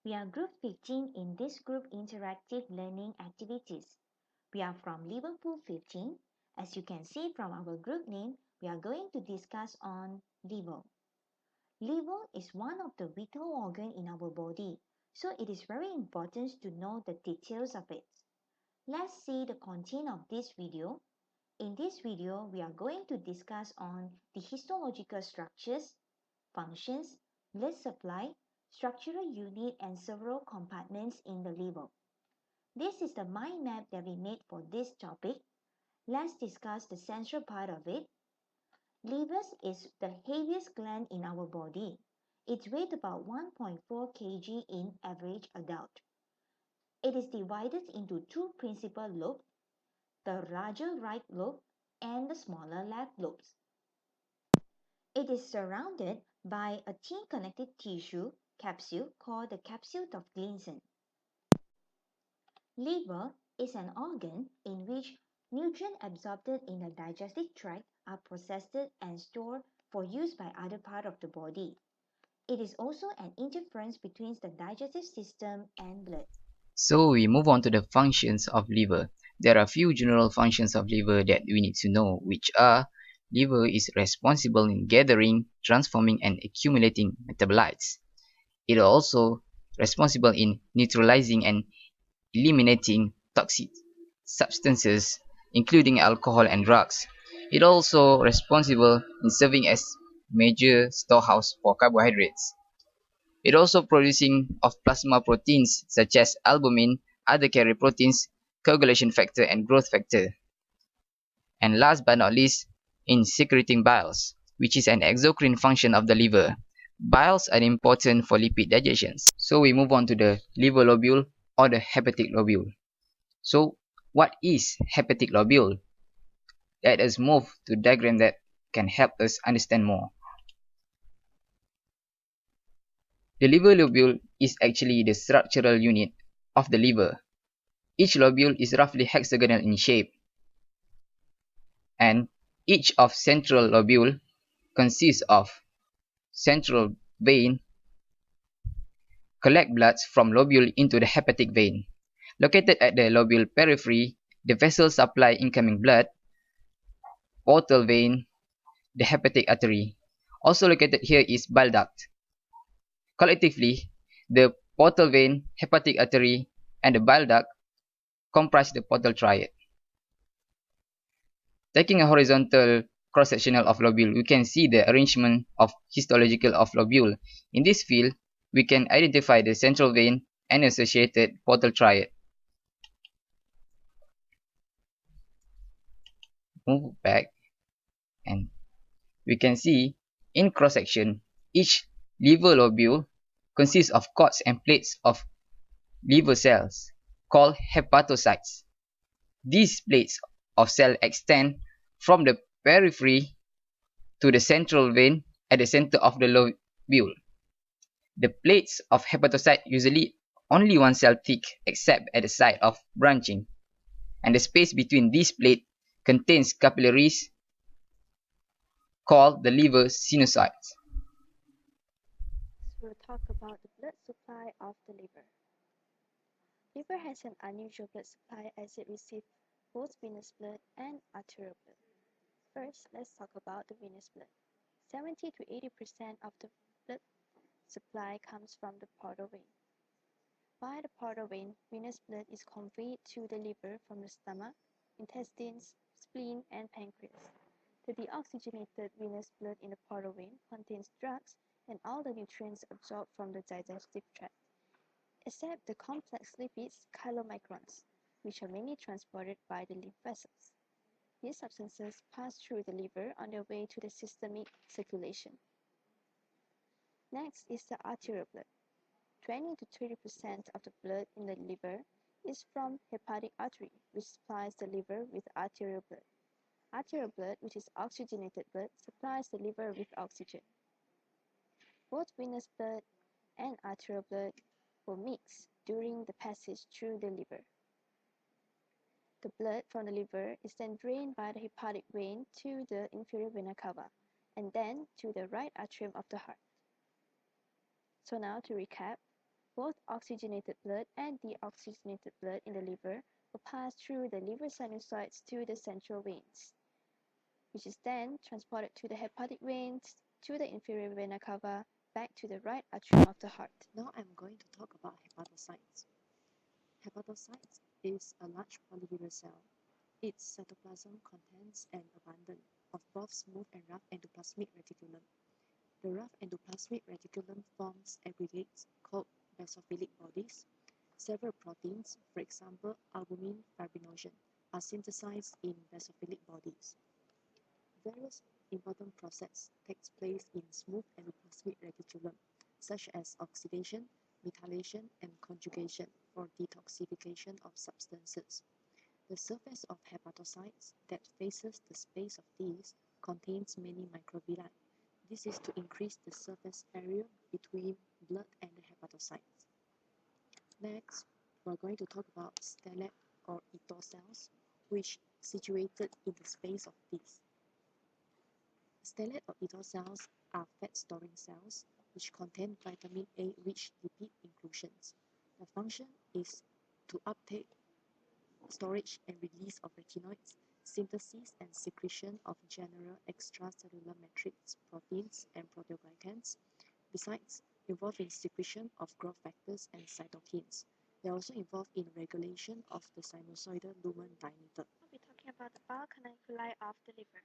We are Group 15 in this group interactive learning activities. We are from Liverpool 15. As you can see from our group name, we are going to discuss on liver. Liver is one of the vital organs in our body, so it is very important to know the details of it. Let's see the content of this video. In this video, we are going to discuss on the histological structures, functions, blood supply, structural unit, and several compartments in the liver. This is the mind map that we made for this topic. Let's discuss the central part of it. Liver is the heaviest gland in our body. It weighs about 1.4 kg in average adult. It is divided into two principal lobes, the larger right lobe and the smaller left lobes. It is surrounded by a thin connective tissue capsule called the capsule of Gleason. Liver is an organ in which nutrients absorbed in the digestive tract are processed and stored for use by other parts of the body. It is also an interference between the digestive system and blood. So we move on to the functions of liver. There are a few general functions of liver that we need to know, which are: liver is responsible in gathering, transforming, and accumulating metabolites. It is also responsible in neutralizing and eliminating toxic substances, including alcohol and drugs. It is also responsible in serving as major storehouse for carbohydrates. It also producing of plasma proteins such as albumin, other carrier proteins, coagulation factor, and growth factor. And last but not least, in secreting biles, which is an exocrine function of the liver. Biles are important for lipid digestion. So we move on to the liver lobule or the hepatic lobule. So what is hepatic lobule? Let us move to diagram that can help us understand more. The liver lobule is actually the structural unit of the liver. Each lobule is roughly hexagonal in shape, and each of central lobule consists of central vein, collect blood from lobule into the hepatic vein. Located at the lobule periphery, the vessel supply incoming blood, portal vein, the hepatic artery. Also located here is bile duct. Collectively, the portal vein, hepatic artery, and the bile duct comprise the portal triad. Taking a horizontal cross-sectional of lobule, we can see the arrangement of histological of lobule. In this field, we can identify the central vein and associated portal triad. Move back, and we can see in cross-section, each liver lobule consists of cords and plates of liver cells called hepatocytes. These plates of cells extend from the periphery to the central vein at the center of the lobule. The plates of hepatocyte usually only one cell thick except at the site of branching, and the space between these plates contains capillaries called the liver sinusoids. We'll talk about the blood supply of the liver. Liver has an unusual blood supply as it receives both venous blood and arterial blood. First, let's talk about the venous blood. 70 to 80% of the blood supply comes from the portal vein. By the portal vein, venous blood is conveyed to the liver from the stomach, intestines, spleen, and pancreas. The deoxygenated venous blood in the portal vein contains drugs and all the nutrients absorbed from the digestive tract, except the complex lipids chylomicrons, which are mainly transported by the lymph vessels. These substances pass through the liver on their way to the systemic circulation. Next is the arterial blood. 20 to 30% of the blood in the liver is from hepatic artery, which supplies the liver with arterial blood. Arterial blood, which is oxygenated blood, supplies the liver with oxygen. Both venous blood and arterial blood will mix during the passage through the liver. The blood from the liver is then drained by the hepatic vein to the inferior vena cava and then to the right atrium of the heart. So now to recap, Both oxygenated blood and deoxygenated blood in the liver will pass through the liver sinusoids to the central veins, which is then transported to the hepatic veins, to the inferior vena cava, back to the right atrium of the heart. Now I'm going to talk about hepatocytes. Hepatocytes is a large polygonal cell. Its cytoplasm contains an abundance of both smooth and rough endoplasmic reticulum. The rough endoplasmic reticulum forms aggregates called basophilic bodies. Several proteins, for example albumin, fibrinogen, are synthesized in basophilic bodies. Various important processes take place in smooth endoplasmic reticulum, such as oxidation, methylation, and conjugation for detoxification of substances. The surface of hepatocytes that faces the space of these contains many microvilli. This is to increase the surface area between blood and the hepatocytes. Next, we're going to talk about stellate or ethyl cells, which situated in the space of these. Stellate or ethyl cells are fat-storing cells which contain vitamin A-rich lipid inclusions. The function is to uptake, storage and release of retinoids, synthesis and secretion of general extracellular matrix proteins and proteoglycans, besides involved in secretion of growth factors and cytokines. They are also involved in regulation of the sinusoidal lumen diameter. We'll be talking about the bile canaliculi of the liver.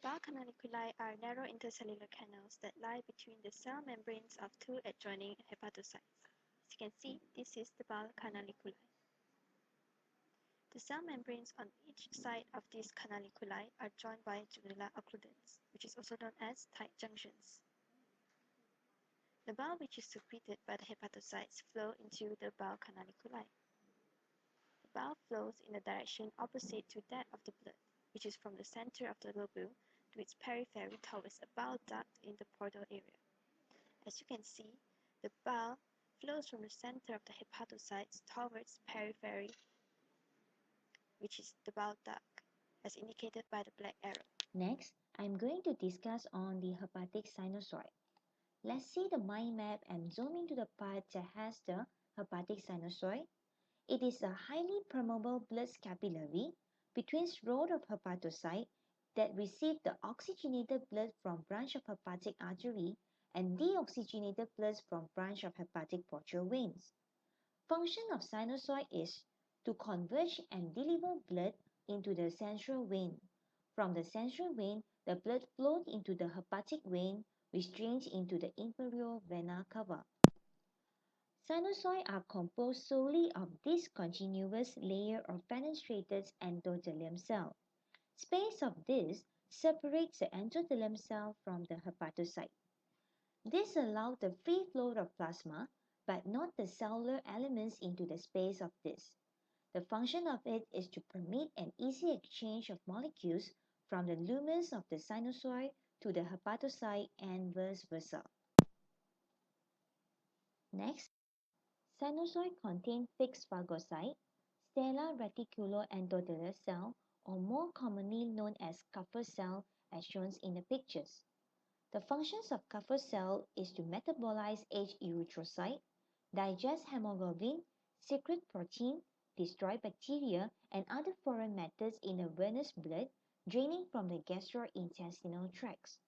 Bile canaliculi are narrow intercellular canals that lie between the cell membranes of two adjoining hepatocytes. As you can see, this is the bile canaliculi. The cell membranes on each side of these canaliculi are joined by jugular occludens, which is also known as tight junctions. The bile which is secreted by the hepatocytes flow into the bile canaliculi. The bile flows in a direction opposite to that of the blood, which is from the center of the lobule to its periphery towards a bile duct in the portal area. As you can see, the bile flows from the center of the hepatocytes towards periphery, which is the bile duct, as indicated by the black arrow. Next, I'm going to discuss on the hepatic sinusoid. Let's see the mind map and zoom into the part that has the hepatic sinusoid. It is a highly permeable blood capillary between rows of hepatocytes that receive the oxygenated blood from branch of hepatic artery and deoxygenated blood from branch of hepatic portal veins. Function of sinusoid is to converge and deliver blood into the central vein. From the central vein, the blood flows into the hepatic vein, which drains into the inferior vena cava. Sinusoids are composed solely of this continuous layer of fenestrated endothelium cell. Space of this separates the endothelium cell from the hepatocyte. This allows the free flow of plasma, but not the cellular elements into the space of this. The function of it is to permit an easy exchange of molecules from the lumens of the sinusoid to the hepatocyte and vice versa. Next, sinusoid contain fixed phagocyte, stellar reticuloendothelial cell, or more commonly known as Kupffer cell as shown in the pictures. The functions of Kupffer cell is to metabolize H-erythrocyte, digest hemoglobin, secrete protein, destroy bacteria and other foreign matters in the venous blood draining from the gastrointestinal tracts.